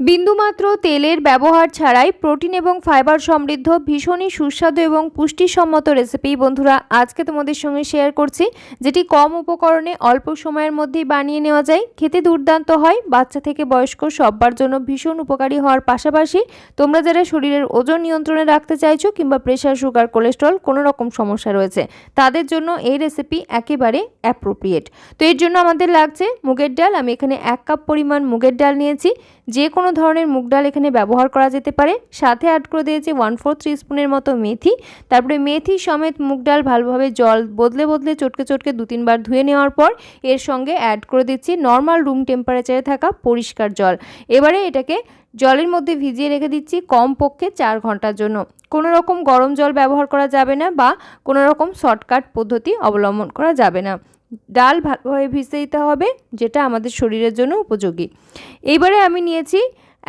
বিন্দুমাত্র তেলের ব্যবহার ছাড়াই প্রোটিন এবং ফাইবার সমৃদ্ধ ভীষণই সুস্বাদু এবং পুষ্টিসম্মত রেসিপি বন্ধুরা আজকে তোমাদের সঙ্গে শেয়ার করছি, যেটি কম উপকরণে অল্প সময়ের মধ্যেই বানিয়ে নেওয়া যায়। খেতে দুর্দান্ত হয়, বাচ্চা থেকে বয়স্ক সবার জন্য ভীষণ উপকারী হওয়ার পাশাপাশি তোমরা যারা শরীরের ওজন নিয়ন্ত্রণে রাখতে চাইছো কিংবা প্রেশার, সুগার, কোলেস্ট্রল কোনো রকম সমস্যা রয়েছে তাদের জন্য এই রেসিপি একেবারে অ্যাপ্রোপ্রিয়েট। তো এর জন্য আমাদের লাগছে মুগের ডাল। আমি এখানে 1 কাপ পরিমাণ মুগের ডাল নিয়েছি। যে কোনো ধরনের মুগ ডাল এখানে ব্যবহার করা যেতে পারে। সাথে অ্যাড করে দিয়েছি 1/4 টিস্পুনের মতো মেথি। তারপরে মেথি সমেত মুগ ডাল ভালোভাবে জল বদলে বদলে চটকে চটকে 2-3 বার ধুয়ে নেওয়ার পর এর সঙ্গে অ্যাড করে দিচ্ছি নর্মাল রুম টেম্পারেচারে থাকা পরিষ্কার জল। এবারে এটাকে জলের মধ্যে ভিজিয়ে রেখে দিচ্ছি কমপক্ষে 4 ঘন্টার জন্য। কোনো রকম গরম জল ব্যবহার করা যাবে না বা কোনো রকম শর্টকাট পদ্ধতি অবলম্বন করা যাবে না। ডাল ভালোভাবে ভিজতে দিতে হবে, যেটা আমাদের শরীরের জন্য উপযোগী। এইবারে আমি নিয়েছি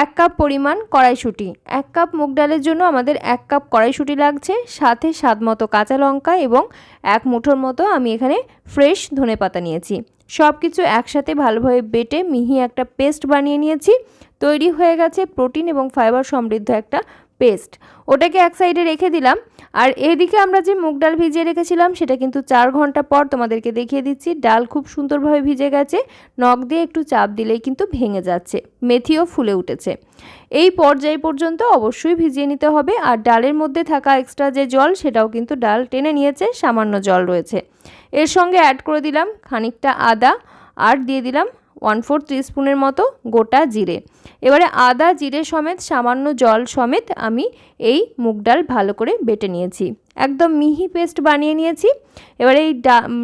1 কাপ পরিমাণ কড়াইশুঁটি। 1 কাপ মুগ ডালের জন্য আমাদের 1 কাপ কড়াইশুঁটি লাগছে, সাথে স্বাদ মতো কাঁচা লঙ্কা এবং 1 মুঠোর মতো আমি এখানে ফ্রেশ ধনেপাতা নিয়েছি। সব কিছু একসাথে ভালোভাবে বেটে মিহি একটা পেস্ট বানিয়ে নিয়েছি। তৈরি হয়ে গেছে প্রোটিন এবং ফাইবার সমৃদ্ধ একটা পেস্ট। ওটাকে এক সাইডে রেখে দিলাম। আর এদিকে আমরা যে মুগ ডাল ভিজিয়ে রেখেছিলাম সেটা কিন্তু 4 ঘন্টা পর তোমাদেরকে দেখিয়ে দিচ্ছি। ডাল খুব সুন্দরভাবে ভিজে গেছে, নখ দিয়ে একটু চাপ দিলেই কিন্তু ভেঙে যাচ্ছে, মেথিও ফুলে উঠেছে। এই পর্যায় পর্যন্ত অবশ্যই ভিজিয়ে নিতে হবে। আর ডালের মধ্যে থাকা এক্সট্রা যে জল সেটাও কিন্তু ডাল টেনে নিয়েছে, সামান্য জল রয়েছে। এর সঙ্গে অ্যাড করে দিলাম খানিকটা আদা আর দিয়ে দিলাম 1/4 টিস্পুনের মতো গোটা জিরে। এবারে আদা জিরে সমেত সামান্য জল সমেত আমি এই মুগ ডাল ভালো করে বেটে নিয়েছি, একদম মিহি পেস্ট বানিয়ে নিয়েছি। এবারে এই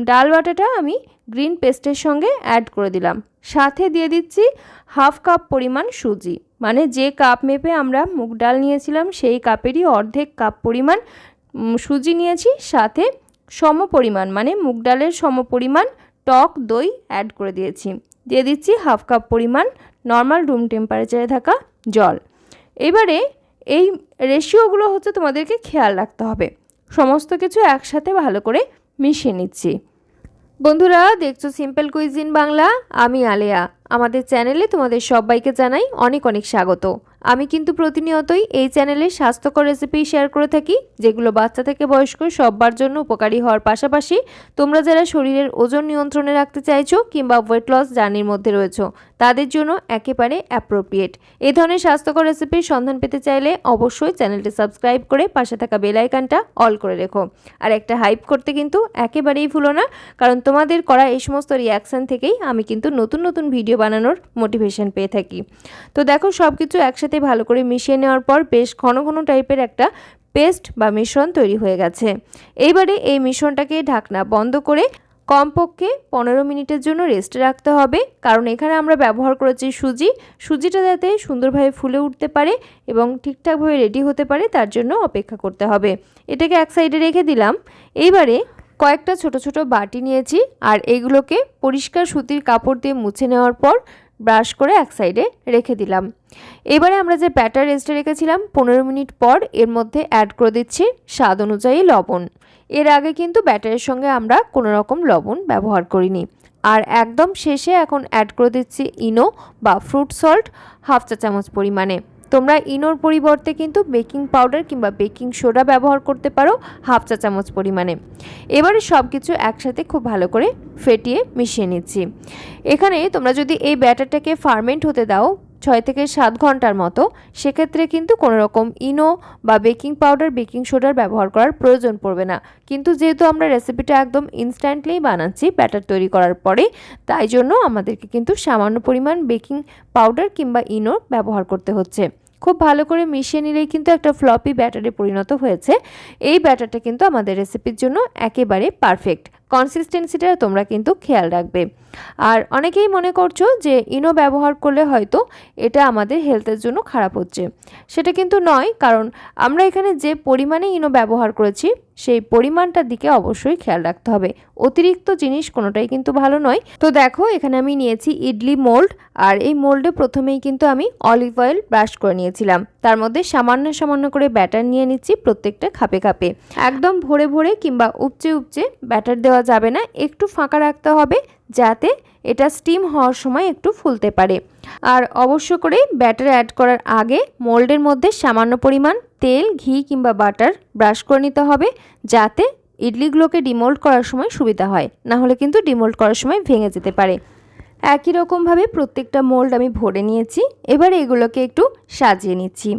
ডাল বাটাটা আমি গ্রিন পেস্টের সঙ্গে অ্যাড করে দিলাম। সাথে দিয়ে দিচ্ছি 1/2 কাপ পরিমাণ সুজি, মানে যে কাপ মেপে আমরা মুগ ডাল নিয়েছিলাম সেই কাপেরই অর্ধেক কাপ পরিমাণ সুজি নিয়েছি। সাথে সমপরিমাণ মানে মুগ ডালের সমপরিমাণ টক দই অ্যাড করে দিয়েছি। দিয়ে দিচ্ছি 1/2 কাপ পরিমাণ নর্মাল রুম টেম্পারেচারে থাকা জল। এবারে এই রেশিওগুলো হচ্ছে তোমাদেরকে খেয়াল রাখতে হবে। সমস্ত কিছু একসাথে ভালো করে মিশিয়ে নিচ্ছি। বন্ধুরা দেখছো সিম্পল কুইজিন বাংলা, আমি আলেয়া। আমাদের চ্যানেলে তোমাদের সবাইকে জানাই অনেক অনেক স্বাগত। আমি কিন্তু প্রতিনিয়তই এই চ্যানেলে স্বাস্থ্যকর রেসিপি শেয়ার করে থাকি, যেগুলো বাচ্চা থেকে বয়স্ক সবার জন্য উপকারী হওয়ার পাশাপাশি তোমরা যারা শরীরের ওজন নিয়ন্ত্রণে রাখতে চাইছো কিংবা ওয়েট লস জার্নির মধ্যে রয়েছো তাদের জন্য একেবারে অ্যাপ্রোপ্রিয়েট। এই ধরনের স্বাস্থ্যকর রেসিপির সন্ধান পেতে চাইলে অবশ্যই চ্যানেলটি সাবস্ক্রাইব করে পাশে থাকা বেল আইকনটা অল করে রেখো। আর একটা হাইপ করতে কিন্তু একেবারেই ভুলো না, কারণ তোমাদের করা এই সমস্ত রিয়াকশান থেকেই আমি কিন্তু নতুন নতুন ভিডিও বানানোর মোটিভেশন পেয়ে থাকি। তো দেখো সব কিছু একসাথে ভালো করে মিশিয়ে নেওয়ার পর বেশ ঘন ঘন টাইপের একটা পেস্ট বা মিশ্রণ তৈরি হয়ে গেছে। এইবারে এই মিশ্রণটাকে ঢাকনা বন্ধ করে কমপক্ষে 15 মিনিটের জন্য রেস্টে রাখতে হবে, কারণ এখানে আমরা ব্যবহার করেছি সুজিটা যাতে সুন্দরভাবে ফুলে উঠতে পারে এবং ঠিকঠাকভাবে রেডি হতে পারে তার জন্য অপেক্ষা করতে হবে। এটাকে এক সাইডে রেখে দিলাম। এইবারে কয়েকটা ছোট ছোট বাটি নিয়েছি আর এইগুলোকে পরিষ্কার সুতির কাপড় দিয়ে মুছে নেওয়ার পর ব্রাশ করে এক সাইডে রেখে দিলাম। এবারে আমরা যে ব্যাটার রেস্টে রেখেছিলাম 15 মিনিট পর এর মধ্যে অ্যাড করে দিচ্ছি স্বাদ অনুযায়ী লবণ। এর আগে কিন্তু ব্যাটারের সঙ্গে আমরা কোনো রকম লবণ ব্যবহার করিনি। আর একদম শেষে এখন অ্যাড করে দিচ্ছি ইনো বা ফ্রুট সল্ট 1/2 চা চামচ পরিমাণে। তোমরা ইনোর পরিবর্তে কিন্তু বেকিং পাউডার কিংবা বেকিং সোডা ব্যবহার করতে পারো 1/2 চা চামচ পরিমাণে। এবারে সব কিছু একসাথে খুব ভালো করে ফেটিয়ে মিশিয়ে নিচ্ছি। এখানে তোমরা যদি এই ব্যাটারটাকে ফার্মেন্ট হতে দাও 6 থেকে 7 ঘন্টার মতো, সেক্ষেত্রে কিন্তু কোনো রকম ইনো বা বেকিং পাউডার বেকিং সোডার ব্যবহার করার প্রয়োজন পড়বে না। কিন্তু যেহেতু আমরা রেসিপিটা একদম ইনস্ট্যান্টলি বানাচ্ছি ব্যাটার তৈরি করার পরে, তাই জন্য আমাদেরকে কিন্তু সামান্য পরিমাণ বেকিং পাউডার কিংবা ইনো ব্যবহার করতে হচ্ছে। খুব ভালো করে মিশিয়ে নিলেই কিন্তু একটা ফ্লপি ব্যাটারে পরিণত হয়েছে। এই ব্যাটারটা কিন্তু আমাদের রেসিপির জন্য একেবারে পারফেক্ট। কনসিস্টেন্সিটা তোমরা কিন্তু খেয়াল রাখবে। আর অনেকেই মনে করছো যে ইনো ব্যবহার করলে হয়তো এটা আমাদের হেলথের জন্য খারাপ হচ্ছে, সেটা কিন্তু নয়, কারণ আমরা এখানে যে পরিমাণে ইনো ব্যবহার করেছি সেই পরিমাণটার দিকে অবশ্যই খেয়াল রাখতে হবে। অতিরিক্ত জিনিস কোনোটাই কিন্তু ভালো নয়। তো দেখো এখানে আমি নিয়েছি ইডলি মোল্ড, আর এই মোল্ডে প্রথমেই কিন্তু আমি অলিভ অয়েল ব্রাশ করে নিয়েছিলাম। তার মধ্যে সামান্য সামান্য করে ব্যাটার নিয়ে নিচ্ছি প্রত্যেকটা খাপে খাপে। একদম ভরে ভরে কিংবা উপচে উপচে ব্যাটার দেওয়া যাবে না, একটু ফাঁকা রাখতে হবে যাতে এটা স্টিম হওয়ার সময় একটু ফুলতে পারে। আর অবশ্য করে ব্যাটার অ্যাড করার আগে মোল্ডের মধ্যে সামান্য পরিমাণ তেল, ঘি কিংবা বাটার ব্রাশ করে নিতে হবে যাতে ইডলিগুলোকে ডিমোল্ড করার সময় সুবিধা হয়, না হলে কিন্তু ডিমোল্ড করার সময় ভেঙে যেতে পারে। একই রকমভাবে প্রত্যেকটা মোল্ড আমি ভরে নিয়েছি। এবারে এগুলোকে একটু সাজিয়ে নিচ্ছি।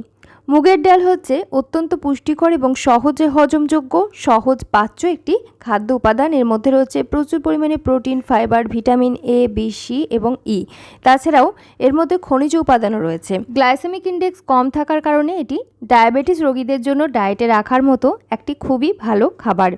মুগের ডাল হচ্ছে অত্যন্ত পুষ্টিকর এবং সহজে হজমযোগ্য, সহজ পাচ্য একটি খাদ্য উপাদান। এর মধ্যে রয়েছে প্রচুর পরিমাণে protein, fibre, vitamin A, B, C এবং ই। তাছাড়াও এর মধ্যে খনিজ উপাদানও রয়েছে। গ্লাইসেমিক ইন্ডেক্স কম থাকার কারণে এটি ডায়াবেটিস রোগীদের জন্য ডায়েটে রাখার মতো একটি খুবই ভালো খাবার।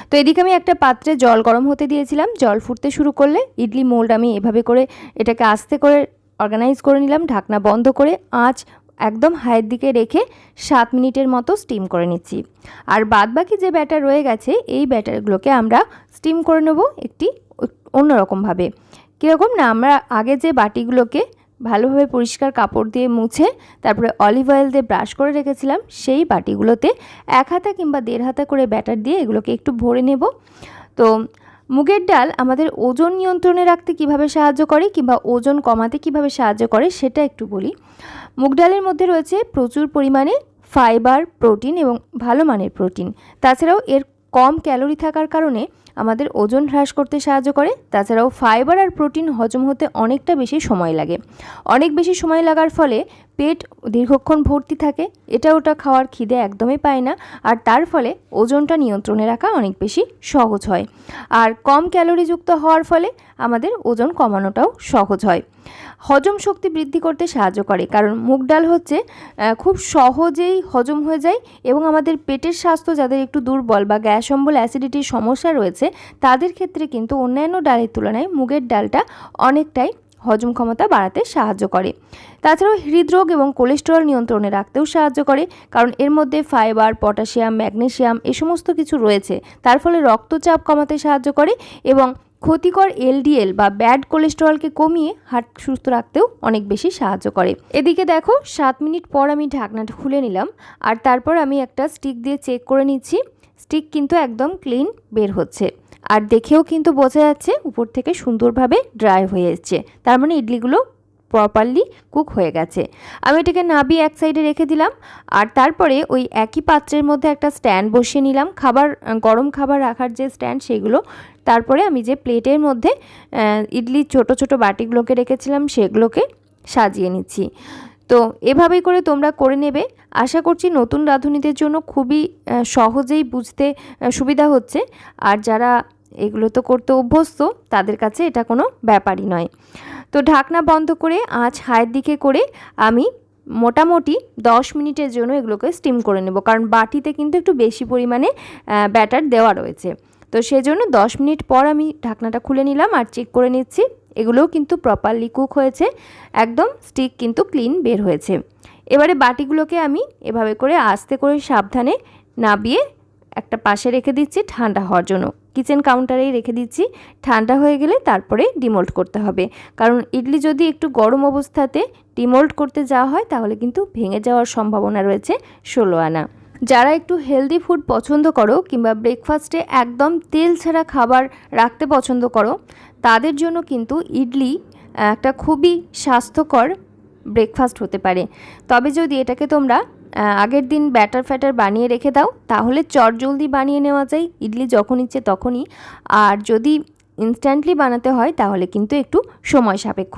তো এদিকে আমি একটা পাত্রে জল গরম হতে দিয়েছিলাম। জল ফুটতে শুরু করলে ইডলি মোল্ড আমি এভাবে করে এটাকে আস্তে করে অর্গানাইজ করে নিলাম, ঢাকনা বন্ধ করে আঁচ একদম হাইয়ের দিকে রেখে 7 মিনিটের মতো স্টিম করে নিচ্ছি। আর বাদবাকি যে ব্যাটার রয়ে গেছে এই ব্যাটারগুলোকে আমরা স্টিম করে নেব একটি অন্যরকমভাবে। কীরকম না, আমরা আগে যে বাটিগুলোকে ভালোভাবে পরিষ্কার কাপড় দিয়ে মুছে তারপরে অলিভ অয়েল দিয়ে ব্রাশ করে রেখেছিলাম, সেই বাটিগুলোতে 1 হাতা কিংবা 1.5 হাতা করে ব্যাটার দিয়ে এগুলোকে একটু ভরে নেব। তো মুগের ডাল আমাদের ওজন নিয়ন্ত্রণে রাখতে কিভাবে সাহায্য করে কিংবা ওজন কমাতে কিভাবে সাহায্য করে সেটা একটু বলি। মুগ ডালের মধ্যে রয়েছে প্রচুর পরিমাণে ফাইবার, প্রোটিন এবং ভালো মানের প্রোটিন। তাছাড়াও এর কম ক্যালোরি থাকার কারণে আমাদের ওজন হ্রাস করতে সাহায্য করে। তাছাড়াও ফাইবার আর প্রোটিন হজম হতে অনেকটা বেশি সময় লাগে। অনেক বেশি সময় লাগার ফলে পেট দীর্ঘক্ষণ ভর্তি থাকে, এটা ওটা খাওয়ার খিদে একদমই পায় না, আর তার ফলে ওজনটা নিয়ন্ত্রণে রাখা অনেক বেশি সহজ হয়। আর কম ক্যালোরিযুক্ত হওয়ার ফলে আমাদের ওজন কমানোটাও সহজ হয়। হজম শক্তি বৃদ্ধি করতে সাহায্য করে, কারণ মুগ ডাল হচ্ছে খুব সহজেই হজম হয়ে যায় এবং আমাদের পেটের স্বাস্থ্য যাদের একটু দুর্বল বা গ্যাস অম্বল, অ্যাসিডিটির সমস্যা রয়েছে তাদের ক্ষেত্রে কিন্তু অন্যান্য ডালের তুলনায় মুগের ডালটা অনেকটাই হজম ক্ষমতা বাড়াতে সাহায্য করে। তাছাড়াও হৃদরোগ এবং কোলেস্টেরল নিয়ন্ত্রণে রাখতেও সাহায্য করে, কারণ এর মধ্যে ফাইবার, পটাশিয়াম, ম্যাগনেসিয়াম এ সমস্ত কিছু রয়েছে। তার ফলে রক্তচাপ কমাতে সাহায্য করে এবং ক্ষতিকর এলডিএল বা ব্যাড কোলেস্টেরলকে কমিয়ে হার্ট সুস্থ রাখতেও অনেক বেশি সাহায্য করে। এদিকে দেখো 7 মিনিট পর আমি ঢাকনাটা খুলে নিলাম, আর তারপর আমি একটা স্টিক দিয়ে চেক করে নিচ্ছি। স্টিক কিন্তু একদম ক্লিন বের হচ্ছে, আর দেখেও কিন্তু বোঝা যাচ্ছে উপর থেকে সুন্দরভাবে ড্রাই হয়ে এসছে। তার মানে ইডলিগুলো প্রপারলি কুক হয়ে গেছে। আমি এটাকে নাবিয়ে এক সাইডে রেখে দিলাম, আর তারপরে ওই একই পাত্রের মধ্যে একটা স্ট্যান্ড বসিয়ে নিলাম, গরম খাবার রাখার যে স্ট্যান্ড সেগুলো। তারপরে আমি যে প্লেটের মধ্যে ইডলির ছোট ছোট বাটিগুলোকে রেখেছিলাম সেগুলোকে সাজিয়ে নিচ্ছি। তো এভাবেই করে তোমরা করে নেবে। আশা করছি নতুন রাঁধুনিদের জন্য খুবই সহজেই বুঝতে সুবিধা হচ্ছে, আর যারা এগুলো তো করতে অভ্যস্ত তাদের কাছে এটা কোনো ব্যাপারই নয়। তো ঢাকনা বন্ধ করে আঁচ হাইয়ের দিকে করে আমি মোটামুটি 10 মিনিটের জন্য এগুলোকে স্টিম করে নেব, কারণ বাটিতে কিন্তু একটু বেশি পরিমাণে ব্যাটার দেওয়া রয়েছে। তো সেজন্য 10 মিনিট পর আমি ঢাকনাটা খুলে নিলাম আর চেক করে নিচ্ছি এগুলোও কিন্তু প্রপারলি কুক হয়েছে, একদম স্টিক কিন্তু ক্লিন বের হয়েছে। এবারে বাটিগুলোকে আমি এভাবে করে আস্তে করে সাবধানে নাবিয়ে একটা পাশে রেখে দিচ্ছি ঠান্ডা হওয়ার জন্য। কিচেন কাউন্টারেই রেখে দিচ্ছি, ঠান্ডা হয়ে গেলে তারপরে ডিমোল্ড করতে হবে, কারণ ইডলি যদি একটু গরম অবস্থাতে ডিমোল্ড করতে যাওয়া হয় তাহলে কিন্তু ভেঙে যাওয়ার সম্ভাবনা রয়েছে 16 আনা। যারা একটু হেলদি ফুড পছন্দ করো কিংবা ব্রেকফাস্টে একদম তেল ছাড়া খাবার রাখতে পছন্দ করো তাদের জন্য কিন্তু ইডলি একটা খুবই স্বাস্থ্যকর ব্রেকফাস্ট হতে পারে। তবে যদি এটাকে তোমরা আগের দিন ব্যাটার ফ্যাটার বানিয়ে রেখে দাও তাহলে চটজলদি বানিয়ে নেওয়া যায় ইডলি যখন ইচ্ছে তখনই। আর যদি ইনস্ট্যান্টলি বানাতে হয় তাহলে কিন্তু একটু সময় সাপেক্ষ।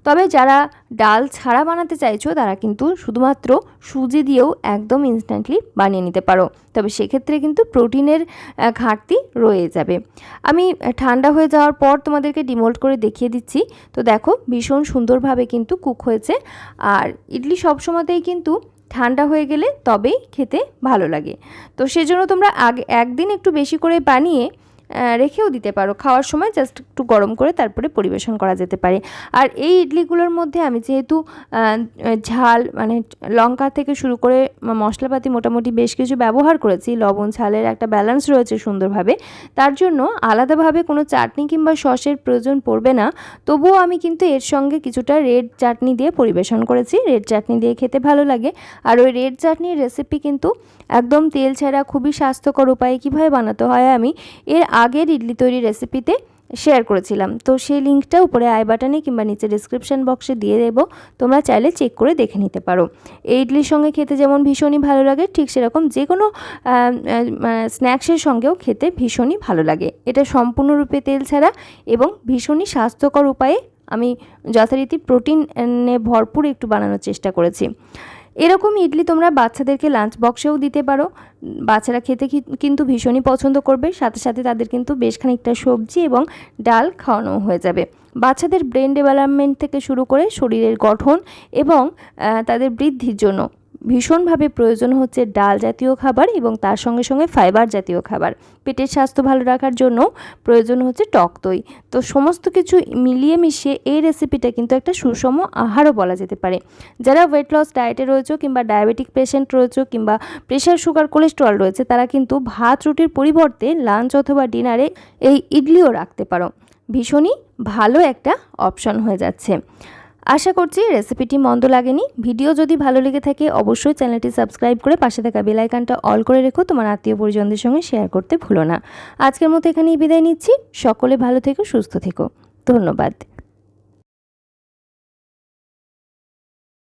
তবে যারা ডাল ছাড়া বানাতে চাইছো তারা কিন্তু শুধুমাত্র সুজি দিয়েও একদম ইনস্ট্যান্টলি বানিয়ে নিতে পারো, তবে সেক্ষেত্রে কিন্তু প্রোটিনের ঘাটতি রয়ে যাবে। আমি ঠান্ডা হয়ে যাওয়ার পর তোমাদেরকে ডিমোল্ড করে দেখিয়ে দিচ্ছি। তো দেখো ভীষণ সুন্দরভাবে কিন্তু কুক হয়েছে, আর ইডলি সবসময়তেই কিন্তু ঠান্ডা হয়ে গেলে তবেই খেতে ভালো লাগে। তো সেজন্য তোমরা একদিন একটু বেশি করে বানিয়ে রেখেও দিতে পারো, খাওয়ার সময় জাস্ট একটু গরম করে তারপরে পরিবেশন করা যেতে পারে। আর এই ইডলিগুলোর মধ্যে আমি যেহেতু ঝাল মানে লঙ্কা থেকে শুরু করে মশলাপাতি মোটামুটি বেশ কিছু ব্যবহার করেছি, লবণ ঝালের একটা ব্যালেন্স রয়েছে সুন্দরভাবে, তার জন্য আলাদাভাবে কোনো চাটনি কিংবা সসের প্রয়োজন পড়বে না। তবুও আমি কিন্তু এর সঙ্গে কিছুটা রেড চাটনি দিয়ে পরিবেশন করেছি। রেড চাটনি দিয়ে খেতে ভালো লাগে। আর ওই রেড চাটনির রেসিপি কিন্তু একদম তেল ছাড়া খুবই স্বাস্থ্যকর উপায়ে কীভাবে বানাতে হয় আমি এর আগের ইডলি তৈরি রেসিপিতে শেয়ার করেছিলাম। তো সেই লিঙ্কটা উপরে আই বাটনে কিংবা নিচে ডিসক্রিপশন বক্সে দিয়ে দেবো, তোমরা চাইলে চেক করে দেখে নিতে পারো। এই ইডলির সঙ্গে খেতে যেমন ভীষণই ভালো লাগে, ঠিক সেরকম যে কোনো স্ন্যাক্সের সঙ্গেও খেতে ভীষণই ভালো লাগে। এটা সম্পূর্ণরূপে তেল ছাড়া এবং ভীষণই স্বাস্থ্যকর উপায়ে আমি যথারীতি প্রোটিনে ভরপুর একটু বানানোর চেষ্টা করেছি। এরকম ইডলি তোমরা বাচ্চাদেরকে লাঞ্চ বক্সেও দিতে পারো। বাচ্চারা খেতে কিন্তু ভীষণই পছন্দ করবে। সাথে সাথে তাদের কিন্তু বেশ খানিকটা সবজি এবং ডাল খাওয়ানো হয়ে যাবে। বাচ্চাদের ব্রেন ডেভেলপমেন্ট থেকে শুরু করে শরীরের গঠন এবং তাদের বৃদ্ধির জন্য ভীষণভাবে প্রয়োজন হচ্ছে ডাল জাতীয় খাবার এবং তার সঙ্গে সঙ্গে ফাইবার জাতীয় খাবার। পেটের স্বাস্থ্য ভালো রাখার জন্য প্রয়োজন হচ্ছে টক দই। তো সমস্ত কিছু মিলিয়ে মিশিয়ে এই রেসিপিটা কিন্তু একটা সুষম আহারও বলা যেতে পারে। যারা ওয়েট লস ডায়েটে রয়েছে কিংবা ডায়াবেটিক পেশেন্ট রয়েছে কিংবা প্রেশার সুগার কোলেস্টেরল রয়েছে, তারা কিন্তু ভাত রুটির পরিবর্তে লাঞ্চ অথবা ডিনারে এই ইডলিও রাখতে পারো। ভীষণই ভালো একটা অপশন হয়ে যাচ্ছে। আশা করছি রেসিপিটি মন্দ লাগেনি। ভিডিও যদি ভালো লেগে থাকে অবশ্যই চ্যানেলটি সাবস্ক্রাইব করে পাশে থাকা বেল আইকনটা অল করে রেখো। তোমার আত্মীয় পরিজনদের সঙ্গে শেয়ার করতে ভুলো না। আজকের মতো এখানেই বিদায় নিচ্ছি। সকলে ভালো থেকো, সুস্থ থেকো। ধন্যবাদ।